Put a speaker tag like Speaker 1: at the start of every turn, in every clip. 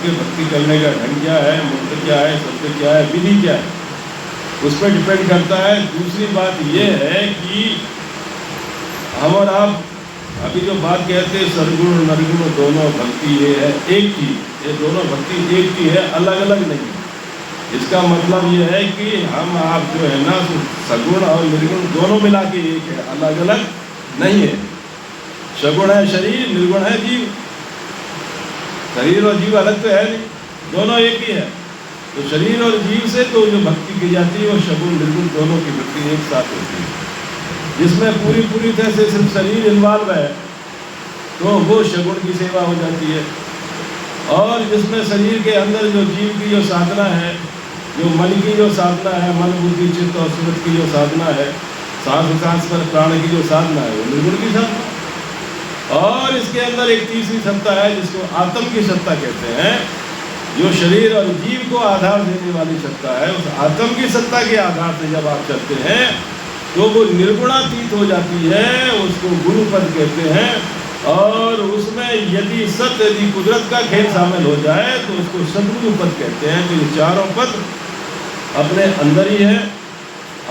Speaker 1: आपके भक्ति करने का ढंग क्या है, मंत्र क्या है, शब्द क्या है, विधि क्या है, उस पर डिपेंड करता है। दूसरी बात ये है कि हम और आप अभी जो बात कहते हैं सरगुण नरगुण दोनों भक्ति ये है एक चीज, ये दोनों भक्ति एक चीज है, अलग अलग नहीं है। इसका मतलब ये है कि हम आप जो है ना सगुण और निर्गुण दोनों मिला के एक है, अलग अलग नहीं है। सगुण है शरीर, निर्गुण है जीव। शरीर और जीव अलग तो है नहीं, दोनों एक ही है। तो शरीर और जीव से तो जो भक्ति की जाती है वो सगुण निर्गुण दोनों की भक्ति एक साथ होती है। जिसमें पूरी तरह से सिर्फ शरीर इन्वॉल्व है तो वो सगुण की सेवा हो जाती है। और जिसमें शरीर के अंदर जो जीव की जो साधना है, जो मन की जो साधना है, मन बुद्धि चित्त और सूरत की जो साधना है, सांस पर प्राण की जो साधना है वो निर्गुण की साधना। और इसके अंदर एक तीसरी सत्ता है जिसको आत्म की सत्ता कहते हैं, जो शरीर और जीव को आधार देने वाली सत्ता है। उस आत्म की सत्ता के आधार से जब आप चलते हैं तो वो निर्गुणातीत हो जाती है, उसको गुरु पद कहते हैं। और उसमें यदि यदि कुदरत का खेल शामिल हो जाए तो उसको सदगुरु पद कहते हैं। तो ये चारों पद अपने अंदर ही है।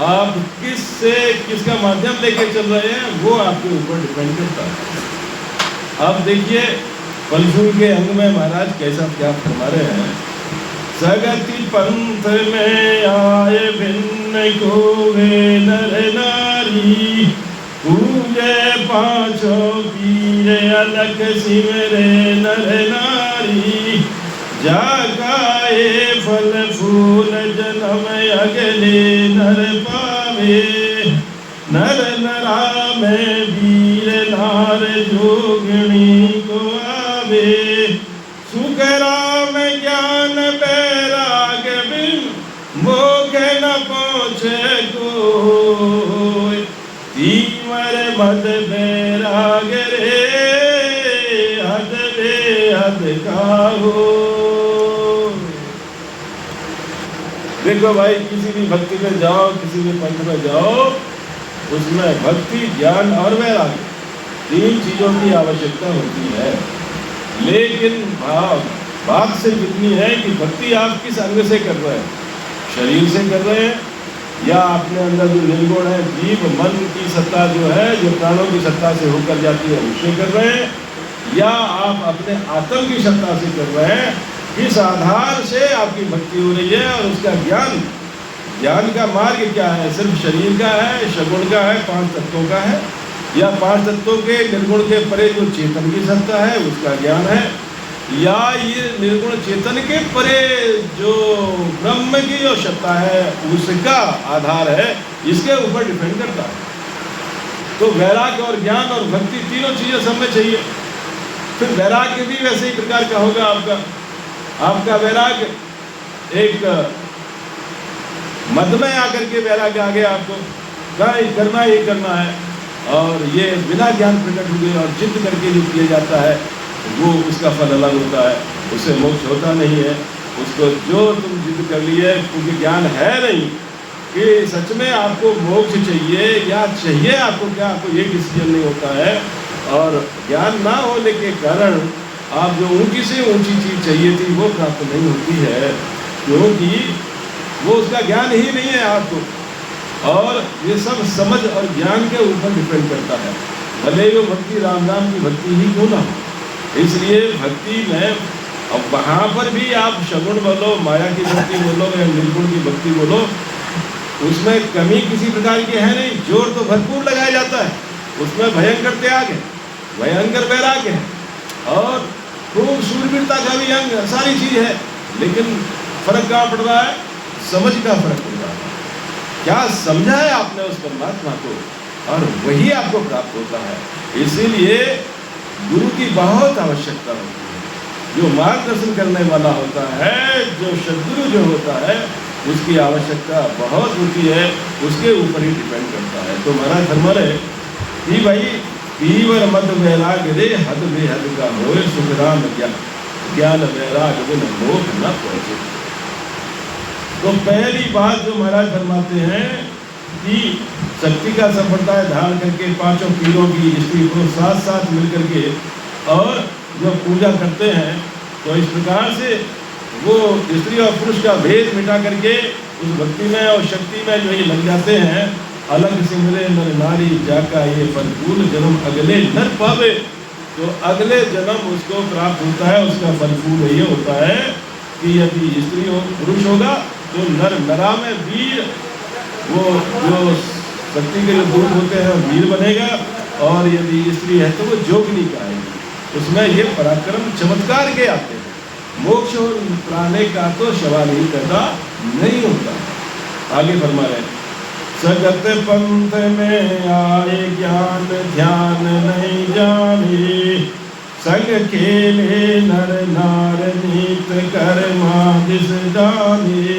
Speaker 1: आप किसका माध्यम लेके चल रहे हैं वो आपके ऊपर डिपेंड करता है। अब देखिए फलफूल के अंग में महाराज कैसा क्या फरमा रहे हैं। सगति पंथ में आए भिन्न को वे नर नारी, पूजे पांचों पीर अलग सिमरे नर नारी, जागाए फल फूल जन्म अगले नर पावे, नर नरा में वीर नार जोगणी को आवे, सुखराम ज्ञान बैराग बिन मोख न पहुँचे कोई, तीवर मद बैराग रे हद बेहद का हो। देखो भाई, किसी भी भक्ति में जाओ, किसी भी पंथ में जाओ, उसमें भक्ति ज्ञान और वैराग्य तीन चीजों की आवश्यकता होती है। लेकिन बात सिर्फ इतनी है कि भक्ति आप किस अंग से कर रहे हैं, शरीर से कर रहे हैं या अपने अंदर जो निर्गुण है जीव मन की सत्ता जो है, जो प्राणों की सत्ता से होकर जाती है उससे कर रहे हैं, या आप अपने आत्म की सत्ता से कर रहे हैं। किस आधार से आपकी भक्ति हो रही है और उसका ज्ञान का मार्ग क्या है, सिर्फ शरीर का है, सगुण का है, पांच तत्वों का है, या पांच तत्वों के निर्गुण के परे जो चेतन की सत्ता है उसका ज्ञान है, या ये निर्गुण चेतन के परे जो ब्रह्म की जो सत्ता है उसका आधार है, इसके ऊपर डिपेंड करता है। तो वैराग्य और ज्ञान और भक्ति तीनों चीजें सब में चाहिए। फिर वैराग्य भी वैसे ही प्रकार का होगा। आपका वैराग्य एक मद में आकर के वैराग्य आ गया, आपको करना ही करना है, और ये बिना ज्ञान प्रकट हुए और जिद करके जो किया जाता है वो उसका फल अलग होता है, उससे मोक्ष होता नहीं है। उसको जो तुम जिद कर लिए, क्योंकि ज्ञान है नहीं कि सच में आपको मोक्ष चाहिए या चाहिए आपको क्या, आपको ये डिसीजन नहीं होता है। और ज्ञान ना होने के कारण आप जो ऊंची से ऊंची चीज़ चाहिए थी वो प्राप्त नहीं होती है, क्योंकि वो उसका ज्ञान ही नहीं है आपको। और ये सब समझ और ज्ञान के ऊपर डिपेंड करता है, भले वो भक्ति राम की भक्ति ही क्यों ना हो। इसलिए भक्ति में अब वहाँ पर भी आप सगुण बोलो, माया की भक्ति बोलो या निर्गुण की भक्ति बोलो, उसमें कमी किसी प्रकार की है नहीं, जोर तो भरपूर लगाया जाता है। उसमें भयंकर त्याग है, भयंकर वैराग्य है और खूब शूरवीरता का भी अंग, सारी चीज है। लेकिन फर्क कहाँ पड़ रहा है, समझ का फर्क पड़ रहा है। क्या समझा है आपने उस परमात्मा को, और वही आपको प्राप्त होता है। इसीलिए गुरु की बहुत आवश्यकता होती है। जो मार्गदर्शन करने वाला होता है, जो सद्गुरु जो होता है, उसकी आवश्यकता बहुत होती है, उसके ऊपर ही डिपेंड करता है। तो महाराज फरमा रहे कि भाई तीवर मद वैराग्य रे हद बेहद का होए, सुखराम ज्ञान वैराग्य बिन मोक्ष न पहुँचे। तो पहली बात जो महाराज फरमाते हैं कि शक्ति का संप्रदाय धारण करके पांचों पीरों की स्त्री पुरुष साथ साथ मिलकर के और जो पूजा करते हैं, तो इस प्रकार से वो स्त्री और पुरुष का भेद मिटा करके उस भक्ति में और शक्ति में जो ये लग जाते हैं। अलग सिमरे नर नारी जाका ये फलफूल जन्म अगले नर पावे। तो अगले जन्म उसको प्राप्त होता है, उसका फलफूल ये होता है कि यदि स्त्री हो पुरुष होगा तो नर नरा में वीर, वो जो शक्ति के जो दूत होते हैं वीर बनेगा, और यदि स्त्री है तो वो जोगनी कहेगी। उसमें ये पराक्रम चमत्कार के आते हैं। मोक्ष और प्राणे का तो सवाल ही पैदा नहीं होता। आगे फरमा रहे, सगत पंथ में आए ज्ञान ध्यान नहीं जाने, संग खेले नर नार नीत कर्मा दिस जाने,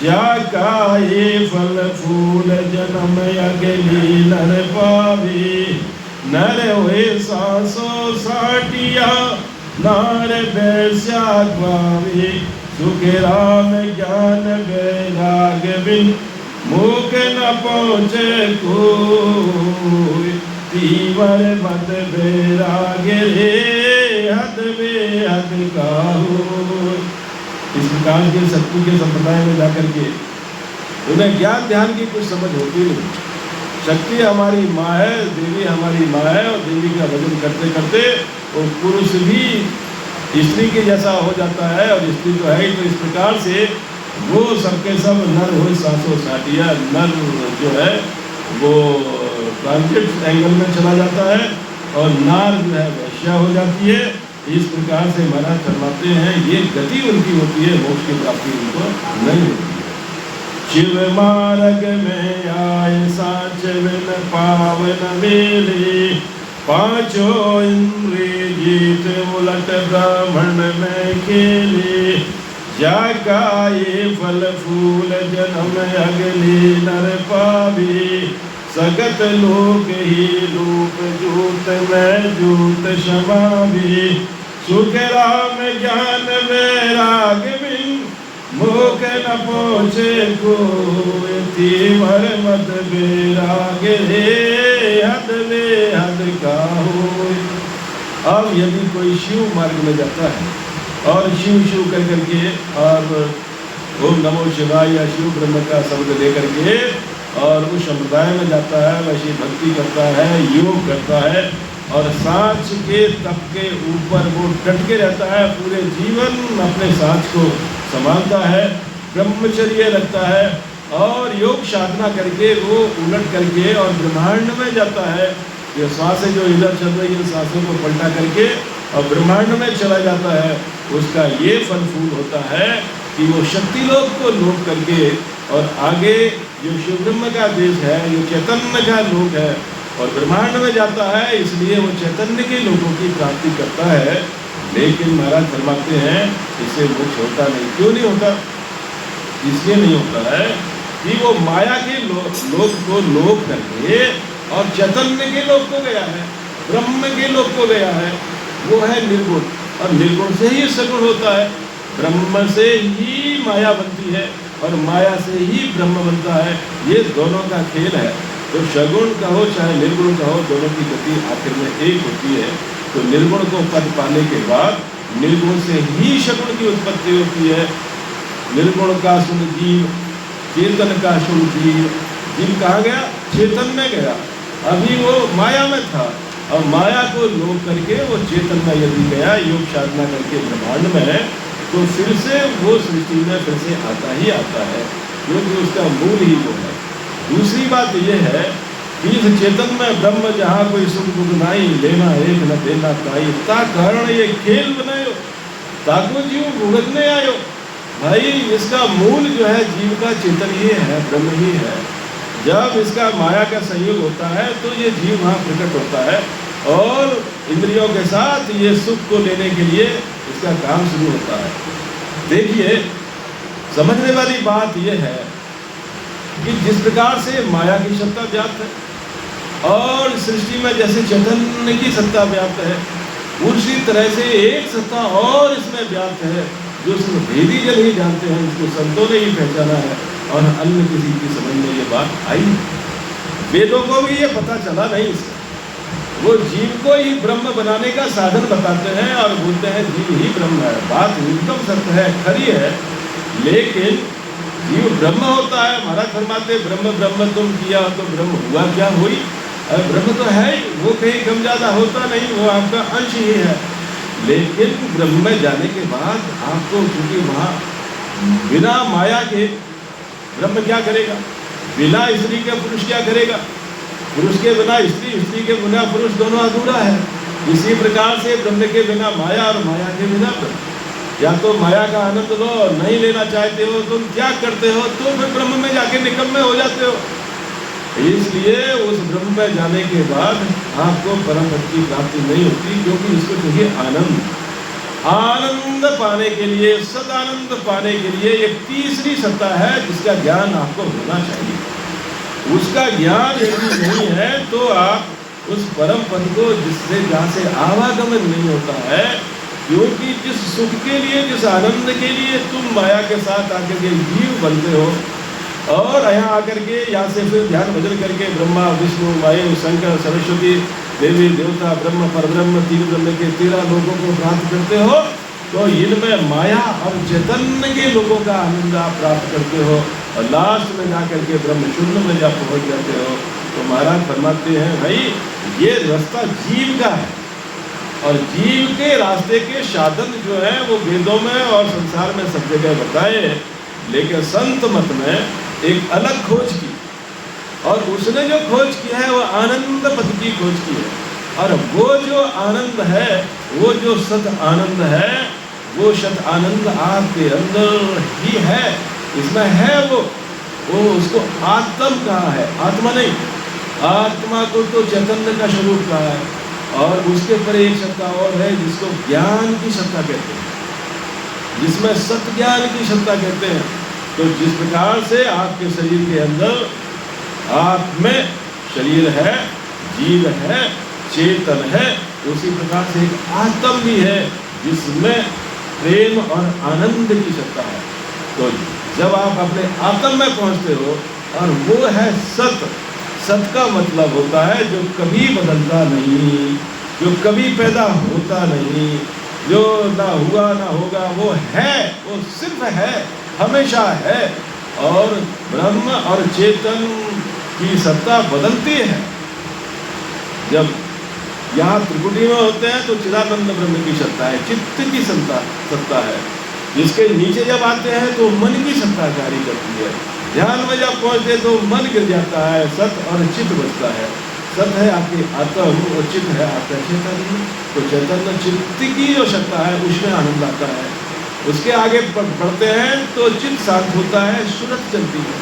Speaker 1: जाका ये फल फूल जन्म अगली नर पावे, नर हुए सासो साटिया नार वैश्या पावे, सुख राम ज्ञान वैराग बिन मुख न पहुँचे कोई, तीवर मत वैराग रे हद बेहद काहू। इस प्रकार के सत्य के संप्रदाय में जाकर के उन्हें ज्ञान ध्यान की कुछ समझ होती नहीं। शक्ति हमारी माँ है, देवी हमारी माँ है, और देवी का भजन करते करते वो पुरुष भी स्त्री के जैसा हो जाता है, और स्त्री तो है ही। तो इस प्रकार से वो सबके सब नर हो सासो साटिया, नर जो है वो ट्रांजिट एंगल में चला जाता है, और नार जो है वैश्या हो जाती है। इस प्रकार से महाराज फरमाते हैं ये गति उनकी होती है, मोक्ष की प्राप्ति उनको नहीं होती है। शिव मार्ग में आए साच बिन पावन मेले, पांचों इंद्रिय जीत उलट ब्राह्मण में खेले, जाका ये फल फूल जन्म अगली नर पावे, सगत लोक ही रूप जूत में जूत समावे, सुख राम ज्ञान वैराग बिन मुख न पहुँचे कोई, तीवर मत वैराग रे हद बेहद काहू। अब यदि कोई शिव मार्ग में जाता है और शिव शिव कर करके और ओम नमो शिवाय या शिव ब्रह्म का शब्द लेकर के और उस संप्रदाय में जाता है, वैसी भक्ति करता है, योग करता है, और सांच के तप के ऊपर वो डट के रहता है, पूरे जीवन अपने सांच को संभालता है, ब्रह्मचर्य रखता है, और योग साधना करके वो उलट करके और ब्रह्मांड में जाता है। ये सांसें जो इधर चल रही है, सांसों को पलटा करके और ब्रह्मांड में चला जाता है। उसका ये फल फूल होता है कि वो शक्ति लोक को लोप करके और आगे जो शिव ब्रह्म का देश है, जो चैतन्य का लोक है, और ब्रह्मांड में जाता है। इसलिए वो चैतन्य के लोगों की प्राप्ति करता है। लेकिन महाराज फरमाते हैं इससे मोक्ष होता नहीं। क्यों नहीं होता? इसलिए नहीं होता है कि वो माया के लोक को लोप करके और चैतन्य के लोक को गया है, ब्रह्म के लोक को गया है। वो है निर्गुण, और निर्गुण से ही सगुण होता है। ब्रह्म से ही माया बनती है और माया से ही ब्रह्म बनता है। ये दोनों का खेल है। तो सगुण कहो चाहे निर्गुण कहो, दोनों की गति आखिर में एक होती है। तो निर्गुण को पद पाने के बाद निर्गुण से ही सगुण की उत्पत्ति होती है। निर्गुण का सुन जीव, चेतन का सुन जीव। जीव कहाँ गया? चेतन में गया। अभी वो माया में था और माया को लोप करके वो चेतन में यदि गया, योग साधना करके ब्रह्मांड में, तो फिर से वो सृष्टि में फिर से आता ही आता है, क्योंकि उसका मूल ही वो है। दूसरी बात यह है कि इस चेतन में ब्रह्म जहाँ कोई सुख दुख नहीं, लेना एक न देना ताई, ता कारण ये खेल बनायो, ताको जीव भुगतने आयो। भाई इसका मूल जो है जीव का चेतन ही है, ब्रह्म ही है। जब इसका माया का संयोग होता है तो ये जीव वहाँ प्रकट होता है और इंद्रियों के साथ ये सुख को लेने के लिए इसका काम शुरू होता है। देखिए, समझने वाली बात यह है कि जिस प्रकार से माया की सत्ता व्याप्त है और सृष्टि में जैसे चैतन्य की सत्ता व्याप्त है, उसी तरह से एक सत्ता और इसमें व्याप्त है जो सिर्फ वेदी जन ही जानते हैं, इसको संतों ने ही पहचाना है और अन्य किसी की समझ में ये बात आई। वेदों को भी ये पता चला नहीं इसका। वो जीव को ही ब्रह्म बनाने का साधन बताते हैं और बोलते हैं जीव ही ब्रह्म है। बात न्यूनतम सत्य है, खरी है, लेकिन जीव ब्रह्म होता है। महाराज फरमाते ब्रह्म ब्रह्म तुम किया तो ब्रह्म हुआ क्या हुई। अरे ब्रह्म तो है ही, वो कहीं कम ज़्यादा होता नहीं, वो आपका अंश ही है। लेकिन ब्रह्म में जाने के बाद आपको, क्योंकि वहाँ बिना माया के ब्रह्म क्या करेगा, बिना स्त्री के पुरुष क्या करेगा, पुरुष के बिना स्त्री, स्त्री के बिना पुरुष, दोनों अधूरा है। इसी प्रकार से ब्रह्म के बिना माया और माया के बिना ब्रह्म। या तो माया का आनंद लो, नहीं लेना चाहते हो, तुम त्याग करते हो, तो फिर ब्रह्म में जाके निकम्मे हो जाते हो। इसलिए उस ब्रह्म में जाने के बाद आपको परम पद की प्राप्ति नहीं होती, क्योंकि इसको चाहिए आनंद। आनंद पाने के लिए, सदानंद पाने के लिए एक तीसरी सत्ता है जिसका ज्ञान आपको होना चाहिए। उसका ज्ञान यदि नहीं है तो आप उस परम पद को, जिससे जहाँ से आवागमन नहीं होता है, क्योंकि जिस सुख के लिए, जिस आनंद के लिए तुम माया के साथ आकर के जीव बनते हो, और यहाँ आकर के यहाँ से फिर ध्यान भजन करके ब्रह्मा विष्णु वायु शंकर सरस्वती देवी देवता ब्रह्म परब्रह्म तीन ब्रह्म के 13 लोगों को प्राप्त करते हो, तो इनमें माया और चैतन्य के लोगों का आनंद आप प्राप्त करते हो, और लास्ट में जाकर के ब्रह्म शून्य में जब पहुँच जाते हो, तो महाराज फरमाते हैं भाई ये रास्ता जीव का है, और जीव के रास्ते के साधन जो है वो वेदों में और संसार में सब जगह बताए, लेकिन संत मत में एक अलग खोज की, और उसने जो खोज की है वो आनंद पद की खोज की है। और वो जो आनंद है, वो जो सत आनंद है, वो सत आनंद आपके अंदर ही है, इसमें है वो उसको आत्म कहा है, आत्मा नहीं। आत्मा को तो चैतन्य का स्वरूप कहा है, और उसके पर एक सत्ता और है जिसको ज्ञान की सत्ता कहते हैं, जिसमें सत्य ज्ञान की सत्ता कहते हैं। तो जिस प्रकार से आपके शरीर के अंदर आप में शरीर है, जीव है, चेतन है, उसी प्रकार से एक आत्म भी है जिसमें प्रेम और आनंद की सत्ता है। तो जब आप अपने आत्म में पहुंचते हो, और वो है सत। सत का मतलब होता है जो कभी बदलता नहीं, जो कभी पैदा होता नहीं, जो ना हुआ ना होगा, वो है, वो सिर्फ है, हमेशा है। और ब्रह्म और चेतन की सत्ता बदलती है। जब यहाँ त्रिकुटी में होते हैं तो चिदानंद ब्रह्म की सत्ता है, चित्त की सत्ता है। जिसके नीचे जब आते हैं तो मन की सत्ता जारी करती है। ध्यान में जब पहुँचते तो मन गिर जाता है, सत और चित्त बचता है। सत है आपकी आत्म और चित्त है आपका चैतन्य। तो चैतन्य चित्त की जो सत्ता है उसमें आनंद आता है। उसके आगे बढ़ते हैं तो चित्त शांत होता है, सूरत चलती है,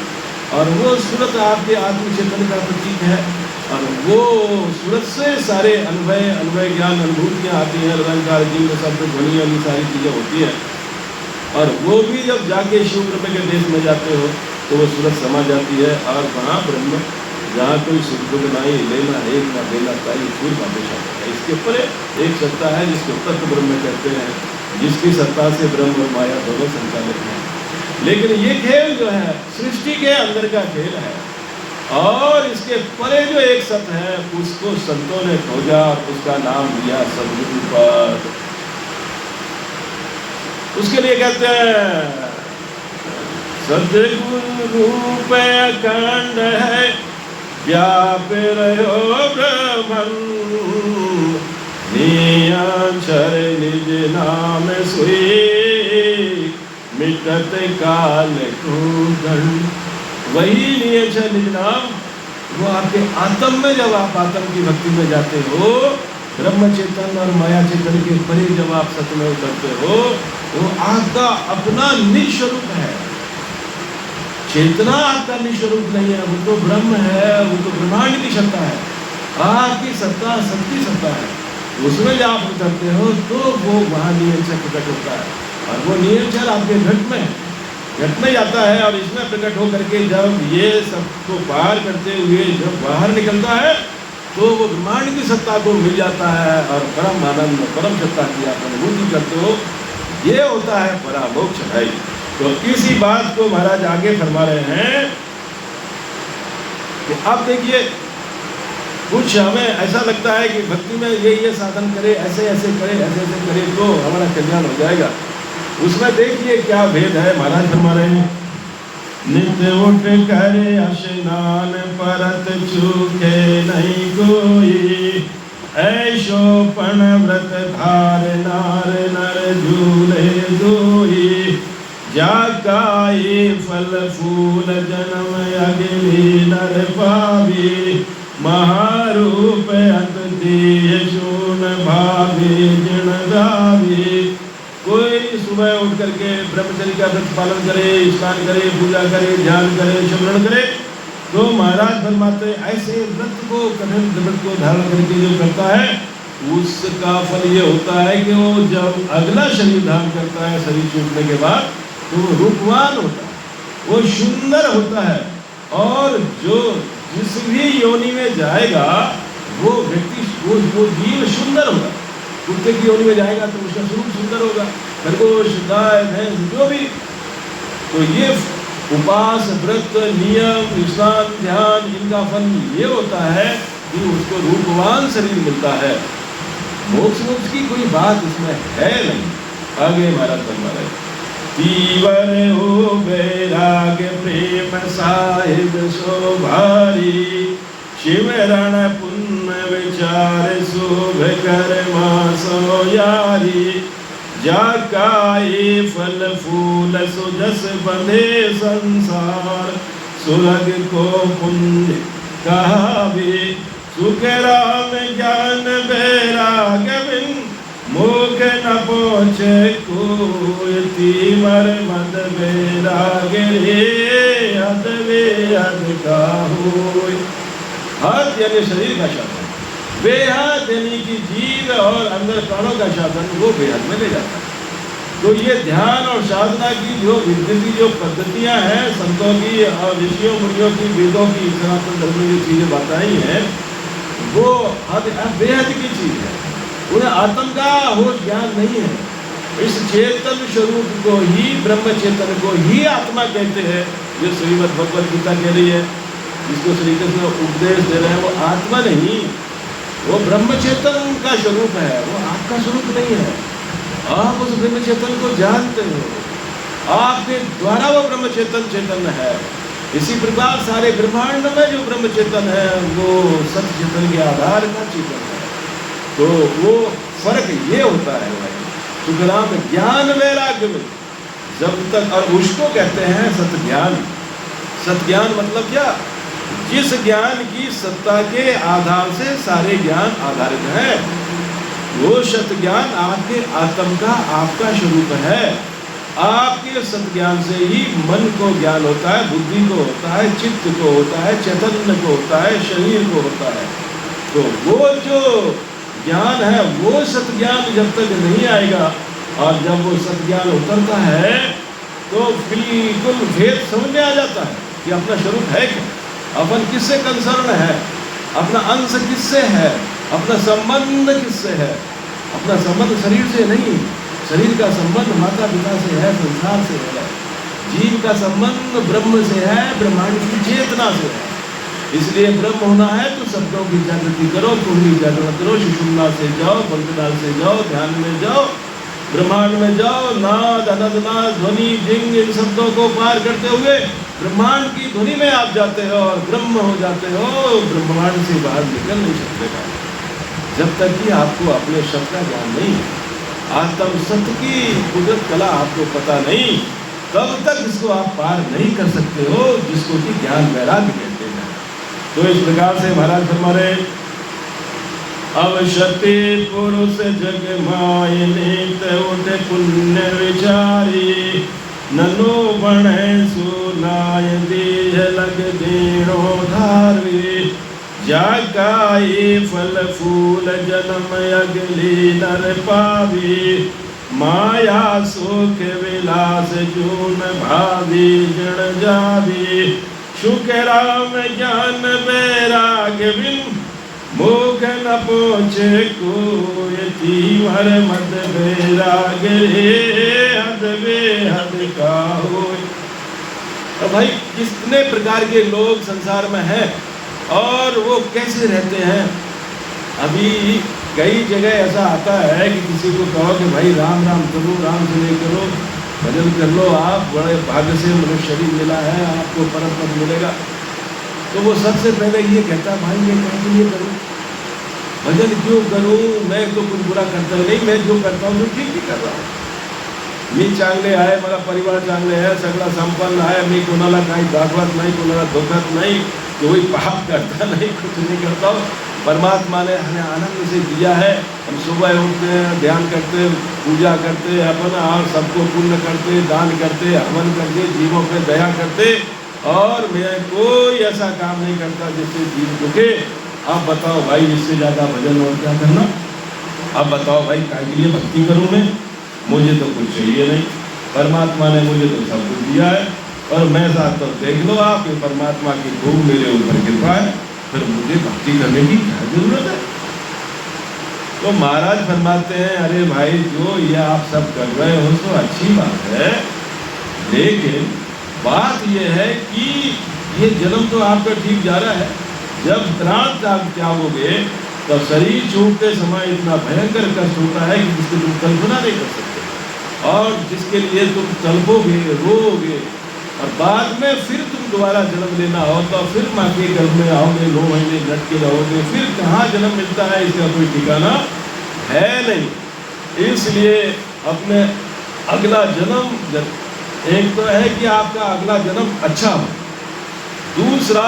Speaker 1: और वो सूरत आपके आत्म चेतन का प्रतीक है। और वो सूरत से सारे अनुभव ज्ञान अनुभूतियाँ आती हैं, अलंकार जीव शब्द ध्वनि वाली सारी चीज़ें होती हैं। और वो भी जब जाके शिव ब्रह्म के देश में जाते हो तो वो सूरत समा जाती है, और वहाँ ब्रह्म, जहाँ कोई सुख दुख नहीं, लेना एक ना देना चाहिए, फिर वापस आता है। इसके ऊपर एक सत्ता है जिसको तत्व ब्रह्म कहते हैं, जिसकी सत्ता से ब्रह्म और माया दोनों संचालित हैं। लेकिन ये खेल जो है सृष्टि के अंदर का खेल है, और इसके परे जो एक सत्य है उसको संतों ने खोजा, उसका नाम दिया सदगुरु पद। उसके लिए कहते हैं सदगुरु पे अखंड है व्याप रहो ब्रह्मन, नियंचर निज नाम सोई मिटत काल कूगन। वही नियंचर निज नाम, वो आपके आत्म में, जब आप आत्म की भक्ति में जाते हो, ब्रह्म चेतन और माया चेतन के परे जब आप सत्य में उतरते हो, वो आपका अपना निस्वरूप है। चेतना आपका निस्वरूप नहीं है, वो तो ब्रह्म है, वो तो ब्रह्मांड की सत्ता है। आपकी सत्ता सबकी सत्ता है। उसमें जब आप उतरते हो तो वो वहाँ नियंचर प्रकट होता है, और वो नियंचर आपके घट में जाता है, और इसमें प्रकट होकर के जब ये सबको पार करते हुए जब बाहर निकलता है तो वो ब्रह्मांड की सत्ता को मिल जाता है, और परम आनंद परम सत्ता की आप अनुभूति करते हो। ये होता है परामोक्ष है। तो इसी बात को महाराज आगे फरमा रहे हैं कि अब देखिए कुछ हमें ऐसा लगता है कि भक्ति में ये साधन करे, ऐसे ऐसे करे, ऐसे ऐसे करे तो हमारा कल्याण हो जाएगा। उसमें देखिए क्या भेद है। महाराज फरमा रहे हैं, नित्य उठ करे स्नान परत चूके नहीं कोई, ऐशो पण व्रत धार नार नर झूले दोई, जाकाई फल फूल जन्म अगली नर पावी, महारूप अंत दिए शून भावी जन गावी। कोई सुबह उठ करके ब्रह्मचर्य का व्रत पालन करे, स्नान करे, पूजा करे, ध्यान करे, स्मरण करे, तो महाराज फरमाते ऐसे व्रत को, कठिन व्रत को धारण करके जो करता है उसका फल ये होता है कि वो जब अगला शरीर धारण करता है, शरीर छूटने के बाद, तो वो रूपवान होता है, वो सुंदर होता है। और जो जिस भी योनि में जाएगा वो व्यक्ति, वो जीव सुंदर होगा। कुत्ते की योनि में जाएगा तो उसका स्वरूप सुंदर होगा, खरगोश, गाय, भैंस, जो भी। तो ये उपास, व्रत, नियम, स्नान, ध्यान, इनका फल ये होता है कि उसको रूपवान शरीर मिलता है। मोक्ष की कोई बात उसमें है नहीं। आगे महाराज फरमा रहे, तीवर हो बैराग प्रेम साहिब सो भारी, शिवरण पुण्य विचार शुभ कर्मा सो यारी, जाकाए फल फूल सुजस बंधे संसार, सुरग को पुण्य कहावे, सुख राम ज्ञान बैराग बिन मुख न पहुँचे कोई, तीवर मद बैराग रे अद वे अद का होय। हद यानी शरीर का शासन, बेहद यानी कि जीव और अंदर प्राणों का शासन, वो बेहद में ले जाता है। तो ये ध्यान और साधना की जो विधि की जो पद्धतियां हैं, संतों की और ऋषियों मुनियों की, वेदों की, सनातन धर्म में जो चीजें बताई हैं, वो बेहद की चीज है। उन्हें आत्म का होश ज्ञान नहीं है। इस चेतन स्वरूप को ही, ब्रह्म चेतन को ही आत्मा कहते हैं, जो श्रीमद् भगवद गीता कह रही है। जिसको श्री कृष्ण उपदेश दे रहे हैं वो आत्मा नहीं, वो ब्रह्म चेतन का स्वरूप है, वो आपका स्वरूप नहीं है। आप उस ब्रह्म चेतन को जानते हो, आपके द्वारा वो ब्रह्म चेतन चैतन्य है। इसी प्रकार सारे ब्रह्मांड में जो ब्रह्म चेतन है वो सत्य चेतन के आधार का चेतन है। तो वो फर्क ये होता है भाई, सुखराम ज्ञान वैराग्य में जब तक, और उसको कहते हैं सत्य ज्ञान। सत्य ज्ञान मतलब क्या? जिस ज्ञान की सत्ता के आधार से सारे ज्ञान आधारित हैं, वो सत्य ज्ञान आपके आत्म का, आपका स्वरूप है। आपके सत्य ज्ञान से ही मन को ज्ञान होता है, बुद्धि को होता है, चित्त को होता है, चैतन्य को होता है, शरीर को होता है। तो वो जो ज्ञान है, वो सत्य ज्ञान जब तक नहीं आएगा, और जब वो सत्य ज्ञान उतरता है तो बिल्कुल भेद समझ में आ जाता है कि अपना स्वरूप है क्या, अपन किससे कंसर्न है, अपना अंश किससे है, अपना संबंध किससे है। अपना संबंध शरीर से नहीं, शरीर का संबंध माता पिता से है, संसार से है। जीव का संबंध ब्रह्म से है, ब्रह्मांड की चेतना से है। इसलिए ब्रह्म होना है तो शब्दों की जागृति करो, कुंडली जागरण करो, सुषुम्ना से जाओ, पंचदाल से जाओ, ध्यान में जाओ, ब्रह्मांड में जाओ, नाद, अनंतनाद, ध्वनि, जिंग, इन शब्दों को पार करते हुए ब्रह्मांड की ध्वनि में आप जाते हो और ब्रह्म हो जाते हो। ब्रह्मांड से बाहर निकल नहीं सकते जब तक कि आपको अपने शब्द का ज्ञान नहीं, आत्म सत्य की कुदरत कला आपको पता नहीं, तब तक इसको आप पार नहीं कर सकते हो, जिसको कि ज्ञान वैराग्य कहते हैं। तो इस प्रकार से महाराज फरमा रहे, अवशति पुरुष जग माय नीत उठ पुण्य विचारी, ननो बण सुनाय देह लग देणो धारवी, जाकाए फल फूल जन्म अगली नर पावी, माया सुख विलास जून भावी जन जावी, सुख राम ज्ञान बैराग बिन मुख न पहुँचे कोई, तीवर मद बैराग रे हद बेहद का होय। तो भाई कितने प्रकार के लोग संसार में हैं, और वो कैसे रहते हैं। अभी कई जगह ऐसा आता है कि किसी को कहो कि भाई राम राम करो, राम से नहीं करो, भजन कर लो, आप बड़े भाग्य से मनुष्य शरीर मिला है, आपको परम पद मिलेगा। तो वो सबसे पहले ये कहता भाई मैं क्या लिए करूँ, भजन क्यों करूँ, मैं तो कुछ बुरा करता ही नहीं, मैं जो करता हूँ तो ठीक ही कर रहा हूँ। मी चांगले आहे, मला परिवार चांगले आहे, सगळं संपन्न आहे, मी कोणाला काही दाखवत नाही, कोणाला धोखत नहीं, कोई पाप करता नहीं, कुछ नहीं करता हूँ। परमात्मा ने हमें आनंद से दिया है। हम सुबह उठते हैं, ध्यान करते, पूजा करते, अपना और सबको पुण्य करते, दान करते, हवन करते, जीवों पे दया करते, और मैं कोई ऐसा काम नहीं करता जिससे जीव दुखे। आप बताओ भाई, इससे ज़्यादा भजन और क्या करना। अब बताओ भाई, काय के लिए भक्ति करूँ मैं, मुझे तो कुछ चाहिए नहीं, परमात्मा ने मुझे तो सब कुछ दिया है, और मैं साथ तो देख लो आप, ये परमात्मा की खूब मेरे ऊपर कृपा है, फिर मुझे भक्ति करने की क्या जरूरत है। तो महाराज फरमाते हैं, अरे भाई जो ये आप सब कर रहे हो तो अच्छी बात है, लेकिन बात ये है कि ये जन्म तो आपका ठीक जा रहा है, जब प्राण त्यागोगे तो शरीर छूटते समय इतना भयंकर कष्ट होता है कि जिसकी तुम कल्पना नहीं कर सकते, और जिसके लिए तुम तड़पोगे, रोओगे, और बाद में फिर तुम दोबारा जन्म लेना हो तो फिर माँ के गर्भ में आओगे, 9 महीने लटके रहोगे, फिर कहाँ जन्म मिलता है इसका कोई ठिकाना है नहीं। इसलिए अपने अगला जन्म, एक तो है कि आपका अगला जन्म अच्छा हो, दूसरा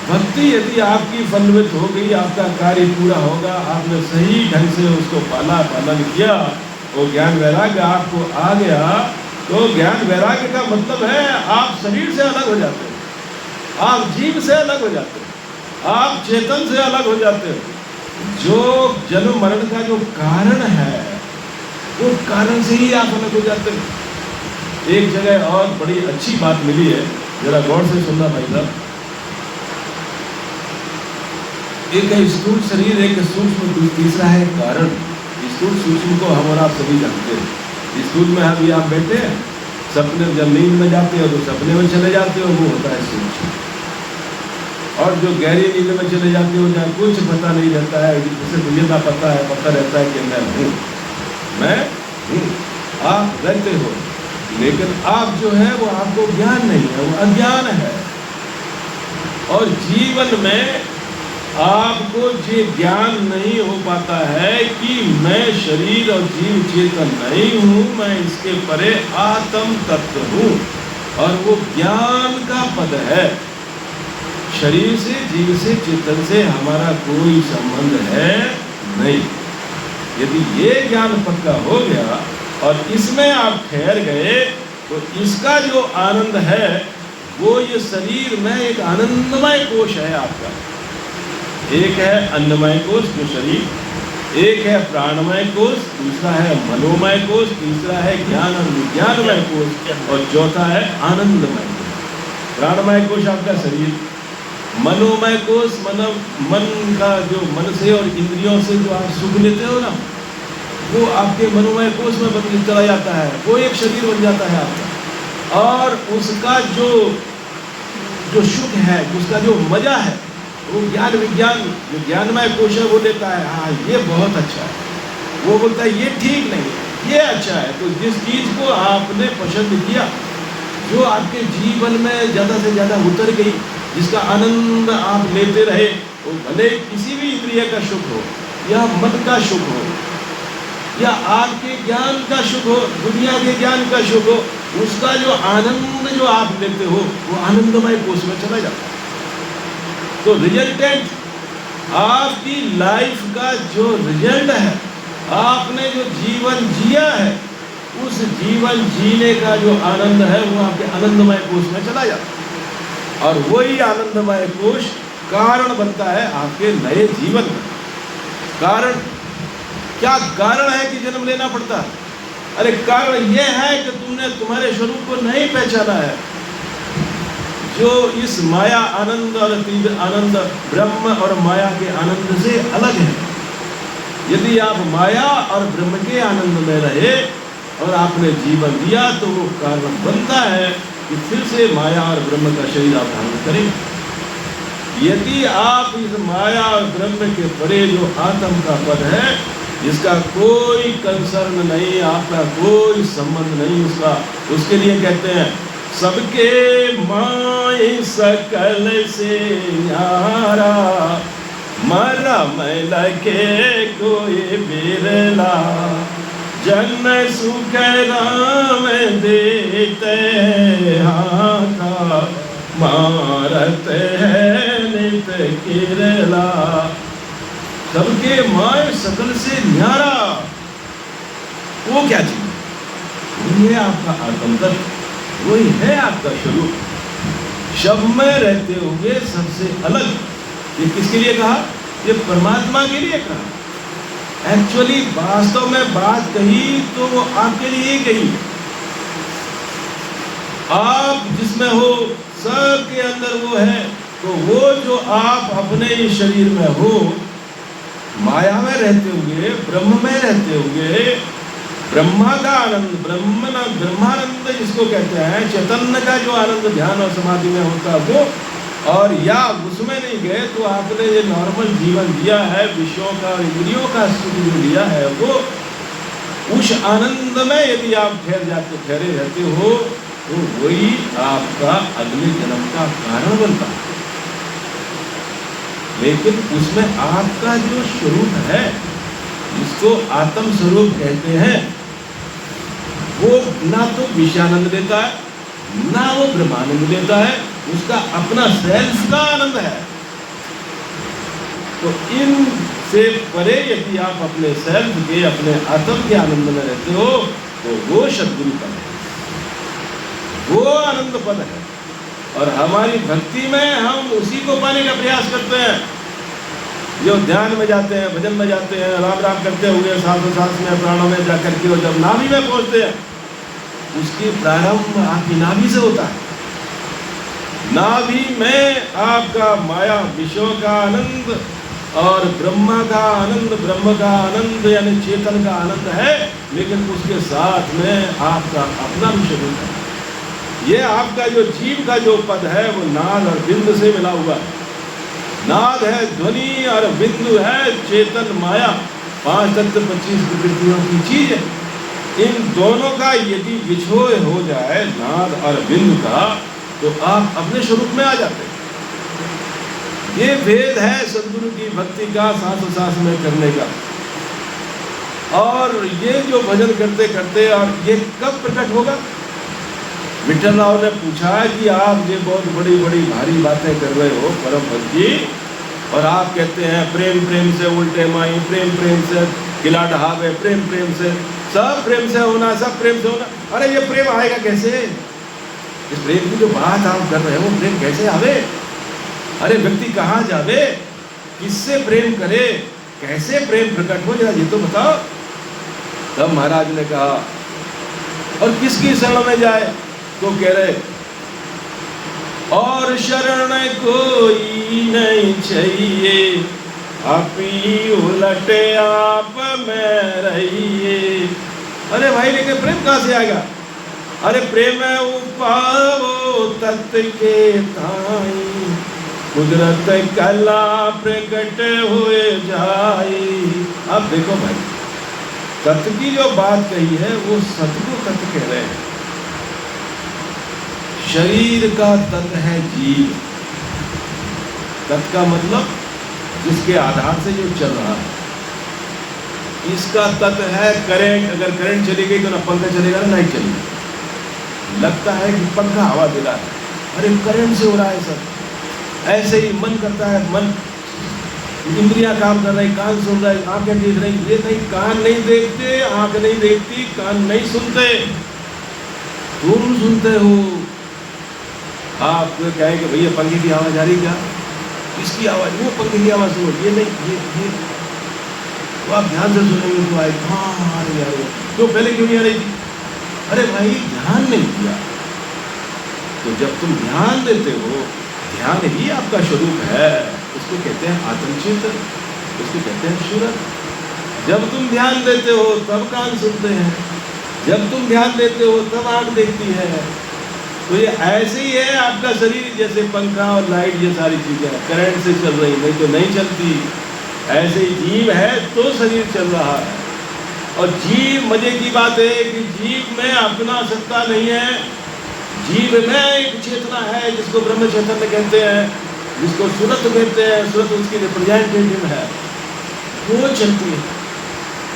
Speaker 1: भक्ति यदि आपकी फलवृत हो गई, आपका कार्य पूरा होगा, आपने सही ढंग से उसको पालन किया, वो ज्ञान वैराग्य आपको आ गया, तो ज्ञान वैराग्य का मतलब है आप शरीर से अलग हो जाते हो, आप जीव से अलग हो जाते हो, आप चेतन से अलग हो जाते हो। जो जन्म मरण का जो कारण है, वो कारण से ही आप अलग हो जाते हो। एक जगह और बड़ी अच्छी बात मिली है, जरा गौर से सुनना भाई साहब। एक है स्थूल शरीर, एक सूक्ष्म, तीसरा है कारण। स्थूल सूक्ष्म को हम और आप सभी जानते हैं। स्थूल में अभी आप बैठे हैं, सपने जब नींद में जाते हो तो सपने में चले जाते हो, वो होता है सूक्ष्म। और जो गहरी नींद में चले जाते हो, जहाँ कुछ पता नहीं रहता है, जिसे मुझे ना पता रहता है कि मैं हूँ, आप रहते हो, लेकिन आप जो है वो आपको ज्ञान नहीं है, वो अज्ञान है। और जीवन में आपको ये ज्ञान नहीं हो पाता है कि मैं शरीर और जीव चेतन नहीं हूँ, मैं इसके परे आत्म तत्व हूँ, और वो ज्ञान का पद है। शरीर से, जीव से, चेतन से हमारा कोई संबंध है नहीं। यदि ये ज्ञान पक्का हो गया और इसमें आप ठहर गए, तो इसका जो आनंद है वो ये शरीर में एक आनंदमय कोश है आपका। एक है अन्नमय कोश जो शरीर, एक है प्राणमय कोश, दूसरा है मनोमय कोश, तीसरा है ज्ञान और विज्ञानमय कोश, और चौथा है आनंदमय कोश। प्राणमय कोश आपका शरीर, मनोमय कोश मन का जो मन से और इंद्रियों से जो आप सुख लेते हो ना, वो आपके मनोमय कोश में बदल चला जाता है, वो एक शरीर बन जाता है आपका। और उसका जो सुख है, उसका जो मजा है, वो ज्ञान विज्ञान जो ज्ञानमय कोश है वो लेता है, हाँ ये बहुत अच्छा है। वो बोलता है ये ठीक नहीं है, ये अच्छा है। तो जिस चीज़ को आपने पसंद किया, जो आपके जीवन में ज़्यादा से ज़्यादा उतर गई, जिसका आनंद आप लेते रहे, वो भले किसी भी इंद्रिय का सुख हो, या मन का सुख हो, या आपके ज्ञान का सुख हो, दुनिया के ज्ञान का सुख हो, उसका जो आनंद जो आप लेते हो, वो आनंदमय कोश में चला जाता है। तो रिजल्टेंट आपकी लाइफ का जो रिजल्ट है, आपने जो जीवन जिया है, उस जीवन जीने का जो आनंद है वो आपके आनंदमय कोश में चला जाता है, और वही आनंदमय कोश कारण बनता है आपके नए जीवन में। कारण क्या कारण है कि जन्म लेना पड़ता है? अरे कारण यह है कि तुमने तुम्हारे स्वरूप को नहीं पहचाना है, जो इस माया आनंद और तीव्र आनंद ब्रह्म और माया के आनंद से अलग है। यदि आप माया और ब्रह्म के आनंद में रहे और आपने जीवन दिया, तो वो कारण बनता है कि फिर से माया और ब्रह्म का शरीर आप धारण करें। यदि आप इस माया और ब्रह्म के परे जो आत्म का पद है, जिसका कोई कंसर्न नहीं, आपका कोई संबंध नहीं उसका, उसके लिए कहते हैं सबके माय सकल से न्यारा, मरम लगे कोई बिरला, जन सुख राम देते हाथा, मारत है नित किरला। सबके माय सकल से न्यारा, वो क्या चीज? वही है आपका आत्म तत्व, वही है आपका स्वरूप, शब में रहते हुए सबसे अलग। ये किसके लिए कहा? ये परमात्मा के लिए कहा। एक्चुअली वास्तव में बात कही तो वो आपके लिए ही कही। आप जिसमें हो, सबके अंदर वो है, तो वो जो आप अपने इस शरीर में हो, माया में रहते हुए, ब्रह्म में रहते हुए, ब्रह्मा का आनंद, ब्रह्मानंद जिसको कहते हैं, चैतन्य का जो आनंद ध्यान और समाधि में होता है वो, और या उसमें नहीं गए तो आपने ये नॉर्मल जीवन दिया है, विषयों का और इंद्रियों का सुख जो लिया है, वो उस आनंद में यदि आप ठहरे रहते हो तो वही आपका अगले जन्म का कारण बनता है। लेकिन उसमें आपका जो स्वरूप है, जिसको आत्म स्वरूप कहते हैं, वो ना तो विषयानंद देता है, ना वो ब्रह्मानंद देता है, उसका अपना सेल्फ का आनंद है। तो इन से परे यदि आप अपने सेल्फ के, अपने आत्म के आनंद में रहते हो तो वो सद्गुरु पद है, वो आनंद पद है। और हमारी भक्ति में हम उसी को पाने का प्रयास करते हैं। जो ध्यान में जाते हैं, भजन में जाते हैं, राम राम करते हुए सांस में, प्राणों में जाकर के, और जब नाभि में पहुंचते हैं, उसकी प्रारंभ आपकी नाभि से होता है। नाभि में आपका माया विषयों का आनंद और ब्रह्मा का आनंद, ब्रह्म का आनंद यानी चेतन का आनंद है, लेकिन उसके साथ में आपका अपना भी स्वरूप है। ये आपका जो जीव का जो पद है वो नाद और बिंदु से मिला हुआ है। नाद है ध्वनि और बिंदु है चेतन माया, 5 तत्व 25 प्रकृतियों की चीज है। इन दोनों का यदि विछोह हो जाए, नाद और बिंदु का, तो आप अपने स्वरूप में आ जाते हैं। ये भेद है सद्गुरु की भक्ति का, सांस में करने का। और ये जो भजन करते करते, और ये कब प्रकट होगा? विठल राव ने पूछा कि आप ये बहुत बड़ी बड़ी भारी बातें कर रहे हो परम भक्त जी, और आप कहते हैं प्रेम प्रेम से उल्टे माई, प्रेम प्रेम से किला ढहावे, प्रेम प्रेम से सब प्रेम से होना, सब प्रेम से होना। अरे ये प्रेम आएगा कैसे? इस प्रेम की जो बात आप कर रहे हो, वो प्रेम कैसे आवे? अरे व्यक्ति कहाँ जावे, किससे प्रेम करे, कैसे प्रेम प्रकट हो, जरा ये तो बताओ। तब महाराज ने कहा, और किसकी शरण में जाए? तो कह रहे, और शरण कोई नहीं चाहिए, आप ही उलटे आप में रहिए। अरे भाई लेकिन प्रेम कहाँ से आएगा? अरे प्रेम उपावो तत्व के ताई, कुदरत कला प्रकट हुए जाई। अब देखो भाई, तत्व की जो बात कही है वो सतगुरु तत्व कह रहे हैं। शरीर का तत्व है जीव, तत्व का मतलब जिसके आधार से जो चल रहा है। इसका तत्व है करंट। अगर करंट चली गई तो ना पंखा चलेगा ना लाइट चलेगी। लगता है कि पंखा हवा दे रहा है, अरे करंट से हो रहा है सब। ऐसे ही मन करता है, मन इंद्रियां काम कर रही, कान सुन रहा है, आंखें देख रही, ये नहीं, कान नहीं देखते, आंख नहीं देखती, कान नहीं सुनते, तुम सुनते हो। आप कहें कि भैया पंखे की आवाज़ आ रही क्या? इसकी आवाज़, वो पंखे की आवाज़ सुनो, ये नहीं, ये तो आप ध्यान से सुनेंगे तो आए, हाँ आ रही आ रही। तो पहले क्यों नहीं आ रही थी? अरे भाई ध्यान नहीं दिया। तो जब तुम ध्यान देते हो, ध्यान ही आपका स्वरूप है, उसको कहते हैं आत्मचिंतन, उसको कहते हैं सूरत। जब तुम ध्यान देते हो तब कान सुनते हैं, जब तुम ध्यान देते हो तब आँख देखती है, तो ये ऐसे ही है आपका शरीर, जैसे पंखा और लाइट ये सारी चीज़ें करंट से चल रही, नहीं तो नहीं चलती। ऐसे ही जीव है तो शरीर चल रहा है। और जीव, मजे की बात है कि जीव में अपना सत्ता नहीं है, जीव में एक चेतना है जिसको ब्रह्म चैतन्य कहते हैं, जिसको सुरत कहते हैं। सुरत उसकी रिप्रेजेंटेटिव है, वो चलती है।